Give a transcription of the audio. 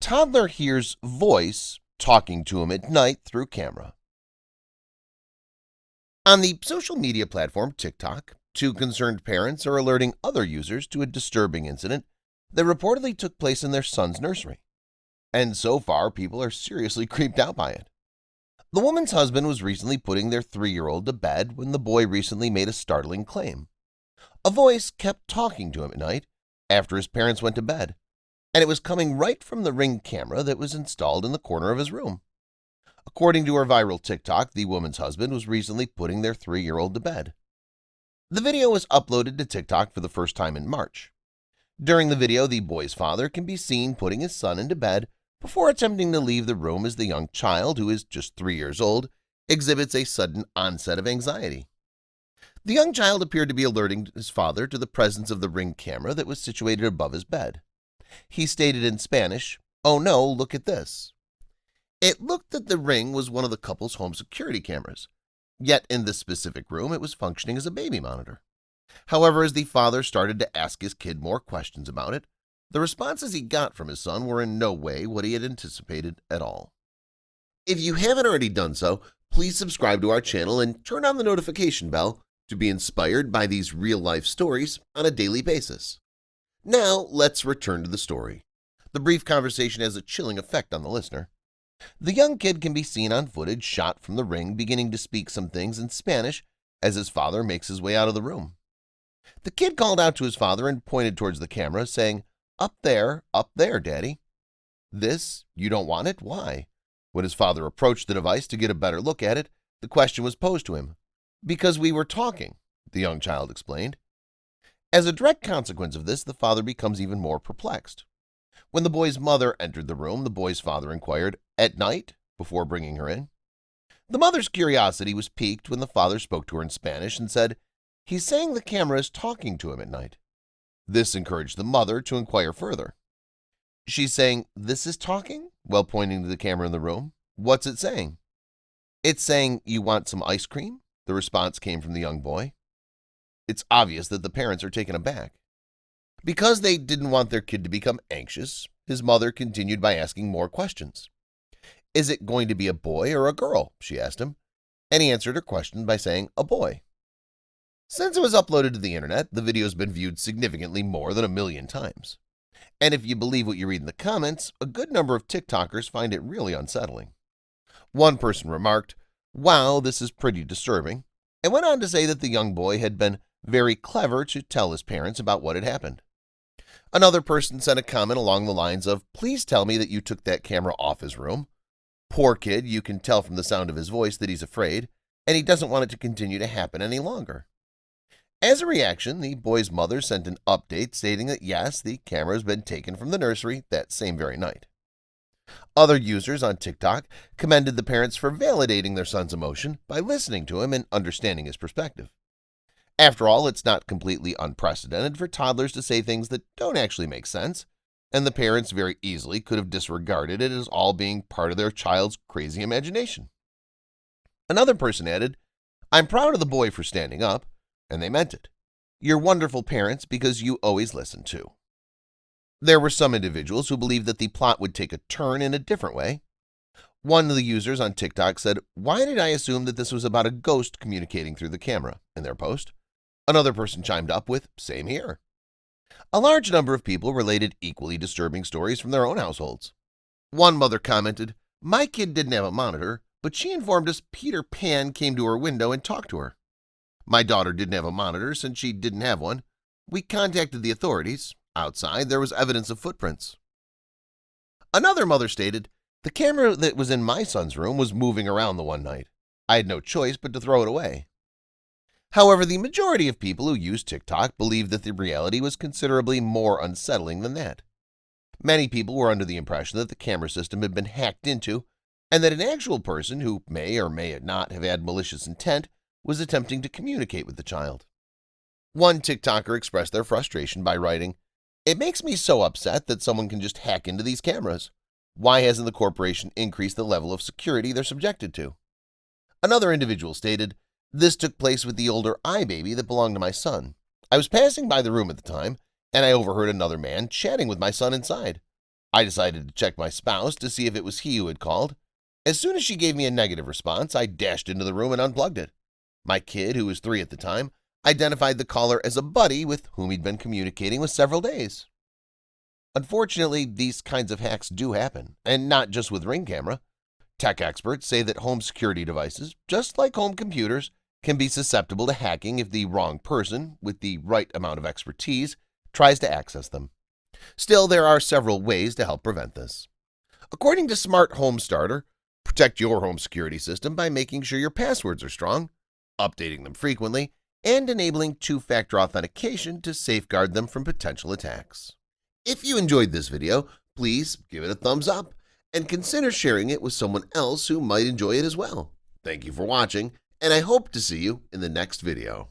Toddler hears voice talking to him at night through camera. On the social media platform TikTok, two concerned parents are alerting other users to a disturbing incident that reportedly took place in their son's nursery. And so far, people are seriously creeped out by it. The woman's husband was recently putting their 3-year-old to bed when the boy recently made a startling claim. A voice kept talking to him at night after his parents went to bed, and it was coming right from the Ring camera that was installed in the corner of his room. According to her viral TikTok, the woman's husband was recently putting their 3-year-old to bed. The video was uploaded to TikTok for the first time in March. During the video, the boy's father can be seen putting his son into bed before attempting to leave the room as the young child, who is just 3 years old, exhibits a sudden onset of anxiety. The young child appeared to be alerting his father to the presence of the Ring camera that was situated above his bed. He stated in Spanish, "Oh no, look at this." It looked that the Ring was one of the couple's home security cameras, yet in this specific room it was functioning as a baby monitor. However, as the father started to ask his kid more questions about it, the responses he got from his son were in no way what he had anticipated at all. If you haven't already done so, please subscribe to our channel and turn on the notification bell to be inspired by these real-life stories on a daily basis. Now, let's return to the story. The brief conversation has a chilling effect on the listener. The young kid can be seen on footage shot from the Ring beginning to speak some things in Spanish as his father makes his way out of the room. The kid called out to his father and pointed towards the camera, saying, up there, Daddy." This? You don't want it? Why? When his father approached the device to get a better look at it, the question was posed to him. "Because we were talking," the young child explained. As a direct consequence of this, the father becomes even more perplexed. When the boy's mother entered the room, the boy's father inquired, "At night?" before bringing her in. The mother's curiosity was piqued when the father spoke to her in Spanish and said, "He's saying the camera is talking to him at night." This encouraged the mother to inquire further. "She's saying, 'This is talking?'" while pointing to the camera in the room. "What's it saying?" "It's saying, 'You want some ice cream?'" The response came from the young boy. It's obvious that the parents are taken aback. Because they didn't want their kid to become anxious, his mother continued by asking more questions. "Is it going to be a boy or a girl?" she asked him, and he answered her question by saying, "A boy." Since it was uploaded to the internet, the video has been viewed significantly more than 1 million times. And if you believe what you read in the comments, a good number of TikTokers find it really unsettling. One person remarked, "Wow, this is pretty disturbing," and went on to say that the young boy had been very clever to tell his parents about what had happened. Another person sent a comment along the lines of, "Please tell me that you took that camera off his room. Poor kid, you can tell from the sound of his voice that he's afraid, and he doesn't want it to continue to happen any longer." As a reaction, the boy's mother sent an update stating that yes, the camera has been taken from the nursery that same very night. Other users on TikTok commended the parents for validating their son's emotion by listening to him and understanding his perspective. After all, it's not completely unprecedented for toddlers to say things that don't actually make sense, and the parents very easily could have disregarded it as all being part of their child's crazy imagination. Another person added, "I'm proud of the boy for standing up," and they meant it. "You're wonderful parents because you always listen too." There were some individuals who believed that the plot would take a turn in a different way. One of the users on TikTok said, "Why did I assume that this was about a ghost communicating through the camera?" in their post. Another person chimed up with, "Same here." A large number of people related equally disturbing stories from their own households. One mother commented, "My kid didn't have a monitor, but she informed us Peter Pan came to her window and talked to her. My daughter didn't have a monitor since she didn't have one. We contacted the authorities. Outside, there was evidence of footprints." Another mother stated, "The camera that was in my son's room was moving around the one night. I had no choice but to throw it away." However, the majority of people who use TikTok believe that the reality was considerably more unsettling than that. Many people were under the impression that the camera system had been hacked into and that an actual person who may or may not have had malicious intent was attempting to communicate with the child. One TikToker expressed their frustration by writing, "It makes me so upset that someone can just hack into these cameras. Why hasn't the corporation increased the level of security they're subjected to?" Another individual stated, "This took place with the older iBaby that belonged to my son. I was passing by the room at the time, and I overheard another man chatting with my son inside. I decided to check my spouse to see if it was he who had called. As soon as she gave me a negative response, I dashed into the room and unplugged it. My kid, who was 3 at the time, identified the caller as a buddy with whom he'd been communicating with several days. Unfortunately, these kinds of hacks do happen, and not just with Ring camera. Tech experts say that home security devices, just like home computers, can be susceptible to hacking if the wrong person, with the right amount of expertise, tries to access them. Still, there are several ways to help prevent this. According to Smart Home Starter, protect your home security system by making sure your passwords are strong, updating them frequently, and enabling two-factor authentication to safeguard them from potential attacks. If you enjoyed this video, please give it a thumbs up and consider sharing it with someone else who might enjoy it as well. Thank you for watching, and I hope to see you in the next video.